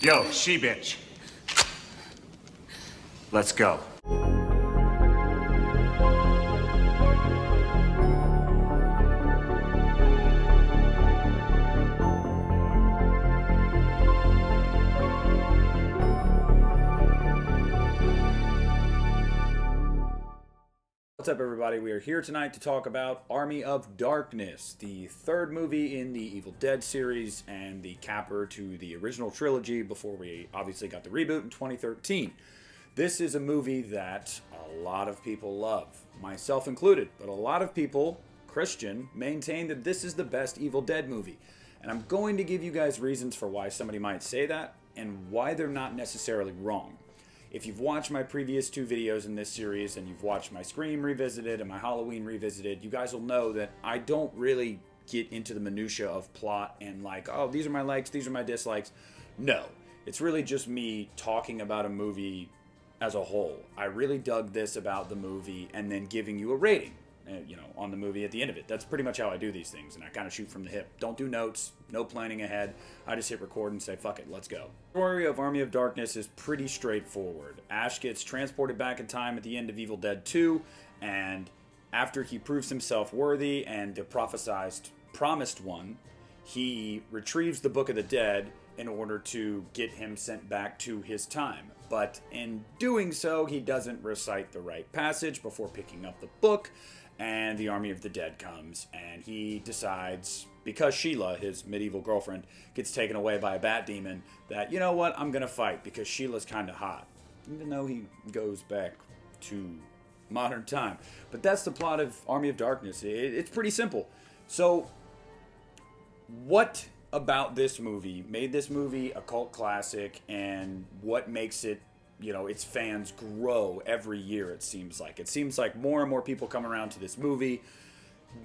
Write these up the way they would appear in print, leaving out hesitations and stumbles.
Yo, she-bitch. Let's go. What's up, everybody? We are here tonight to talk about Army of Darkness, the third movie in the Evil Dead series and the capper to the original trilogy before we obviously got the reboot in 2013. This is a movie that a lot of people love, myself included, but a lot of people, Christian, maintain that this is the best Evil Dead movie. And I'm going to give you guys reasons for why somebody might say that and why they're not necessarily wrong. If you've watched my previous two videos in this series and you've watched my Scream Revisited and my Halloween Revisited, you guys will know that I don't really get into the minutia of plot and like, oh, these are my likes, these are my dislikes. No, it's really just me talking about a movie as a whole. I really dug this about the movie and then giving you a rating, on the movie at the end of it. That's pretty much how I do these things, and I kind of shoot from the hip. Don't do notes, no planning ahead. I just hit record and say, fuck it, let's go. The story of Army of Darkness is pretty straightforward. Ash gets transported back in time at the end of Evil Dead 2, and after he proves himself worthy and the promised one, he retrieves the Book of the Dead in order to get him sent back to his time. But in doing so, he doesn't recite the right passage before picking up the book, and the Army of the Dead comes, and he decides, because Sheila, his medieval girlfriend, gets taken away by a bat demon, that, you know what, I'm gonna fight, because Sheila's kind of hot. Even though he goes back to modern time. But that's the plot of Army of Darkness. It's pretty simple. So, what about this movie made this movie a cult classic, and what makes it, its fans grow every year? It seems like more and more people come around to this movie.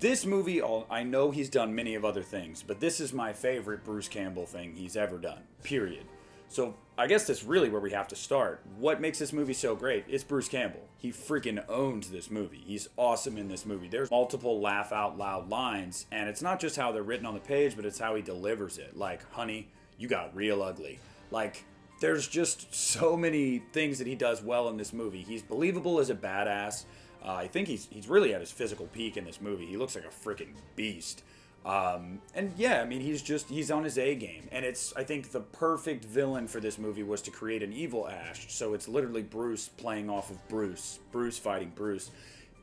This movie, I know he's done many of other things, but this is my favorite Bruce Campbell thing he's ever done, period. So I guess that's really where we have to start. What makes this movie so great? It's Bruce Campbell. He freaking owns this movie. He's awesome in this movie. There's multiple laugh out loud lines, and it's not just how they're written on the page, but it's how he delivers it. Like, honey, you got real ugly. Like, there's just so many things that he does well in this movie. He's believable as a badass. I think he's really at his physical peak in this movie. He looks like a freaking beast. And yeah, I mean, he's on his A game. And I think the perfect villain for this movie was to create an evil Ash. So it's literally Bruce playing off of Bruce fighting Bruce.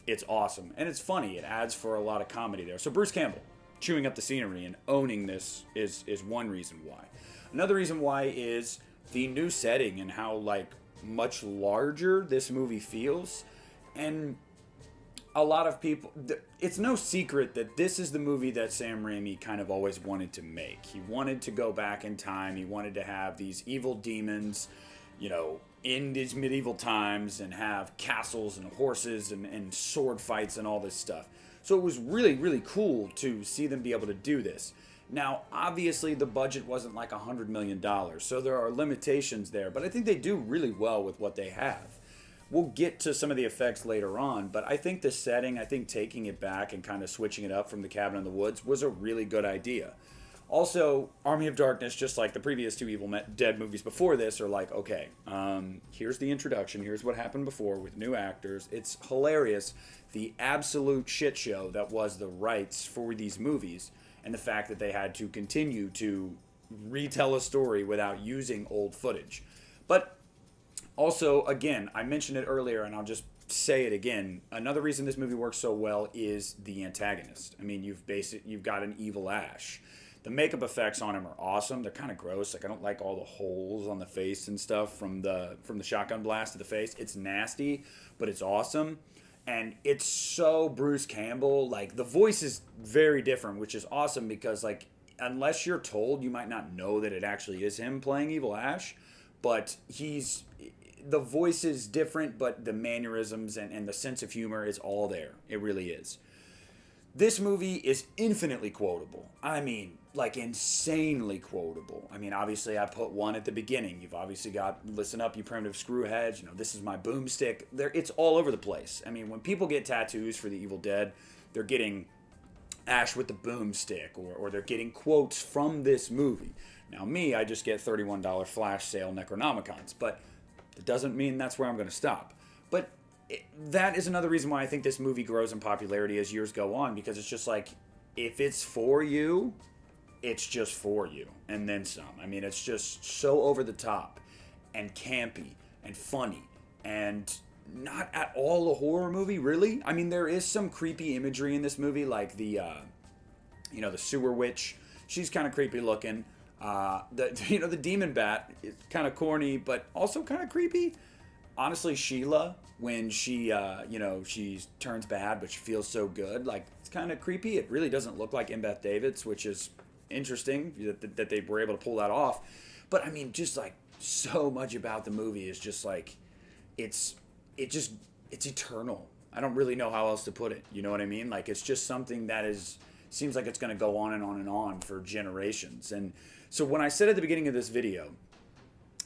It's awesome. And it's funny. It adds for a lot of comedy there. So Bruce Campbell chewing up the scenery and owning this is one reason why. Another reason why is the new setting and how, like, much larger this movie feels. And a lot of people, it's no secret that this is the movie that Sam Raimi kind of always wanted to make. He wanted to go back in time. He wanted to have these evil demons, in these medieval times, and have castles and horses and sword fights and all this stuff. So it was really, really cool to see them be able to do this. Now, obviously, the budget wasn't like $100 million, so there are limitations there, but I think they do really well with what they have. We'll get to some of the effects later on, but I think the setting, taking it back and kind of switching it up from the cabin in the woods was a really good idea. Also, Army of Darkness, just like the previous two Evil Dead movies before this, are like, okay, here's the introduction, here's what happened before with new actors. It's hilarious, the absolute shit show that was the rights for these movies, and the fact that they had to continue to retell a story without using old footage. But also, again, I mentioned it earlier, and I'll just say it again. Another reason this movie works so well is the antagonist. I mean, you've got an evil Ash. The makeup effects on him are awesome. They're kind of gross. Like, I don't like all the holes on the face and stuff from the shotgun blast to the face. It's nasty, but it's awesome. And it's so Bruce Campbell. Like, the voice is very different, which is awesome because, like, unless you're told, you might not know that it actually is him playing Evil Ash. But the voice is different, but the mannerisms and the sense of humor is all there. It really is. This movie is infinitely quotable. I mean, like, insanely quotable. I mean, obviously, I put one at the beginning. You've obviously got, listen up, you primitive screwheads. This is my boomstick. It's all over the place. I mean, when people get tattoos for the Evil Dead, they're getting Ash with the boomstick, or they're getting quotes from this movie. Now me, I just get $31 flash sale Necronomicons, but it doesn't mean that's where I'm going to stop. But that is another reason why I think this movie grows in popularity as years go on, because it's just like, if it's for you, it's just for you, and then some. I mean, it's just so over the top and campy and funny and not at all a horror movie, really. I mean, there is some creepy imagery in this movie, like the sewer witch. She's kind of creepy looking. The demon bat is kind of corny, but also kind of creepy. Honestly, Sheila, when she turns bad, but she feels so good, like, it's kind of creepy. It really doesn't look like Embeth Davidtz, which is interesting that they were able to pull that off. But I mean, just like so much about the movie is just like, it's eternal. I don't really know how else to put it. You know what I mean? Like, it's just something that seems like it's going to go on and on and on for generations. And so when I said at the beginning of this video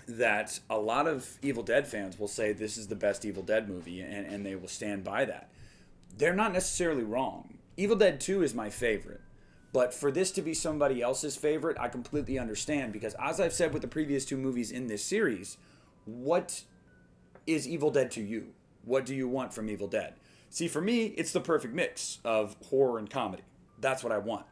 that a lot of Evil Dead fans will say this is the best Evil Dead movie, and they will stand by that, they're not necessarily wrong. Evil Dead 2 is my favorite. But for this to be somebody else's favorite, I completely understand, because as I've said with the previous two movies in this series, what is Evil Dead to you? What do you want from Evil Dead? See, for me, it's the perfect mix of horror and comedy. That's what I want.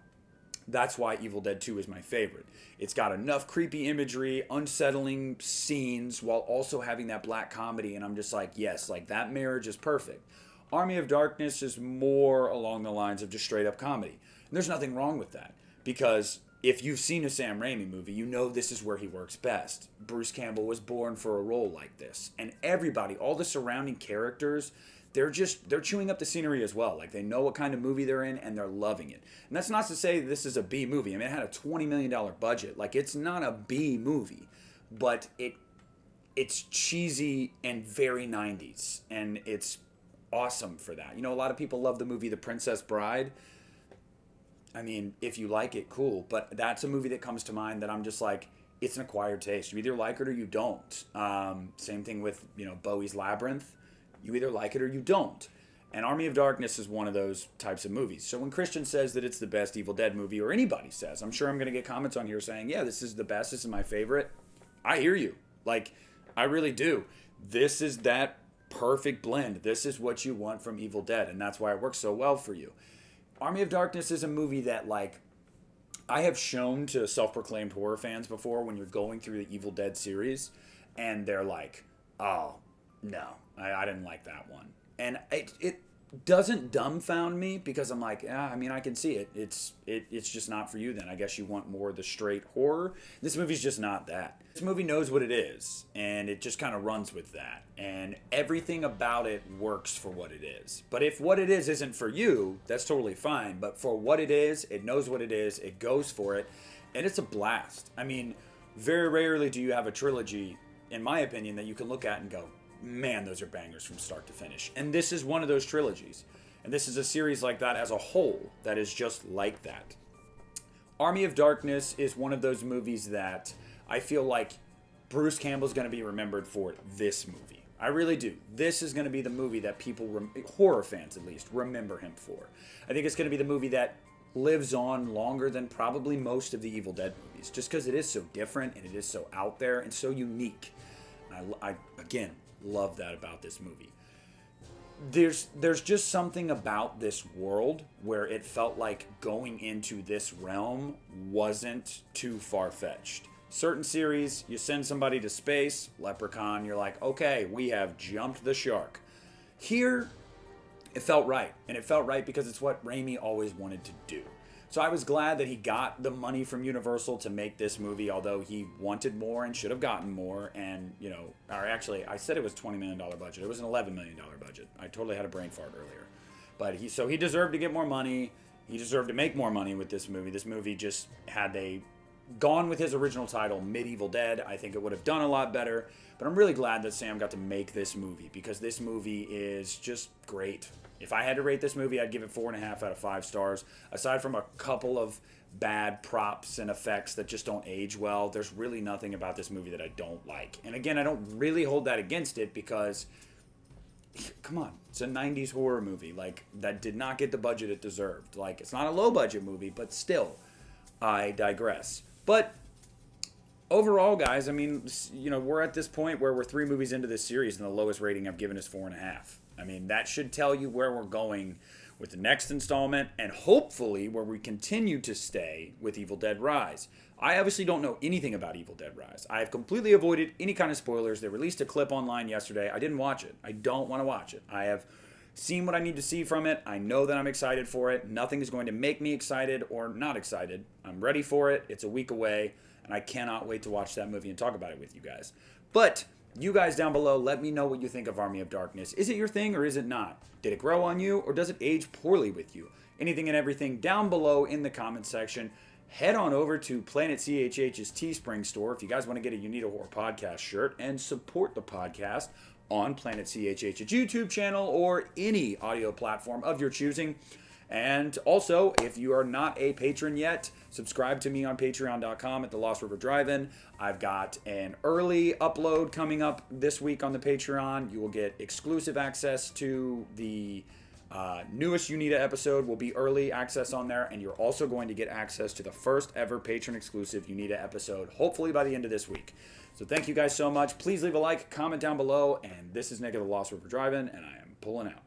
That's why Evil Dead 2 is my favorite. It's got enough creepy imagery, unsettling scenes, while also having that black comedy, and I'm just like, yes, like, that marriage is perfect. Army of Darkness is more along the lines of just straight up comedy. And there's nothing wrong with that, because if you've seen a Sam Raimi movie, you know this is where he works best. Bruce Campbell was born for a role like this. And everybody, all the surrounding characters, they're chewing up the scenery as well. Like, they know what kind of movie they're in, and they're loving it. And that's not to say this is a B movie. I mean, it had a $20 million budget. Like, it's not a B movie, but it's cheesy and very 90s, and it's awesome for that. You know, a lot of people love the movie The Princess Bride. I mean, if you like it, cool. But that's a movie that comes to mind that I'm just like, it's an acquired taste. You either like it or you don't. Same thing with, Bowie's Labyrinth. You either like it or you don't. And Army of Darkness is one of those types of movies. So when Christian says that it's the best Evil Dead movie, or anybody says, I'm sure I'm going to get comments on here saying, yeah, this is the best, this is my favorite. I hear you. Like, I really do. This is that perfect blend. This is what you want from Evil Dead, and that's why it works so well for you. Army of Darkness is a movie that, like, I have shown to self-proclaimed horror fans before when you're going through the Evil Dead series, and they're like, oh, no, I didn't like that one. And it doesn't dumbfound me, because I'm like, yeah, I mean, I can see it. It's just not for you then. I guess you want more of the straight horror. This movie's just not that. This movie knows what it is, and it just kind of runs with that. And everything about it works for what it is. But if what it is isn't for you, that's totally fine. But for what it is, it knows what it is, it goes for it, and it's a blast. I mean, very rarely do you have a trilogy, in my opinion, that you can look at and go, man, those are bangers from start to finish. And this is one of those trilogies. And this is a series like that as a whole that is just like that. Army of Darkness is one of those movies that I feel like Bruce Campbell's going to be remembered for this movie. I really do. This is going to be the movie that people, horror fans at least, remember him for. I think it's going to be the movie that lives on longer than probably most of the Evil Dead movies, just because it is so different and it is so out there and so unique. And I again, love that about this movie. There's just something about this world where it felt like going into this realm wasn't too far-fetched. Certain series, you send somebody to space, Leprechaun, you're like, okay, we have jumped the shark. Here, it felt right. And it felt right because it's what Raimi always wanted to do. So I was glad that he got the money from Universal to make this movie, although he wanted more and should have gotten more. And, or actually, I said it was $20 million budget. It was an $11 million budget. I totally had a brain fart earlier. But he deserved to get more money. He deserved to make more money with this movie. This movie just had gone with his original title, Medieval Dead, I think it would have done a lot better. But I'm really glad that Sam got to make this movie, because this movie is just great. If I had to rate this movie, I'd give it 4.5 out of 5 stars. Aside from a couple of bad props and effects that just don't age well, there's really nothing about this movie that I don't like. And again, I don't really hold that against it, because, come on, it's a 90s horror movie. Like, that did not get the budget it deserved. Like, it's not a low-budget movie, but still, I digress. But overall, guys, I mean, we're at this point where we're 3 movies into this series, and the lowest rating I've given is 4.5. I mean, that should tell you where we're going with the next installment, and hopefully where we continue to stay with Evil Dead Rise. I obviously don't know anything about Evil Dead Rise. I have completely avoided any kind of spoilers. They released a clip online yesterday. I didn't watch it. I don't want to watch it. I have seen what I need to see from it. I know that I'm excited for it. Nothing is going to make me excited or not excited. I'm ready for it. It's a week away, and I cannot wait to watch that movie and talk about it with you guys. But you guys down below, let me know what you think of Army of Darkness. Is it your thing or is it not? Did it grow on you or does it age poorly with you? Anything and everything down below in the comments section. Head on over to Planet CHH's Teespring store if you guys want to get a You Need a Horror Podcast shirt and support the podcast on Planet CHH's YouTube channel or any audio platform of your choosing. And also, if you are not a patron yet, subscribe to me on patreon.com at the Lost River Drive-In. I've got an early upload coming up this week on the Patreon. You will get exclusive access to the newest Unita episode. Will be early access on there, and you're also going to get access to the first ever patron exclusive Unita episode, hopefully by the end of this week. So thank you guys so much. Please leave a like, comment down below, and this is Nick of the Lost River Drive-In, and I am pulling out.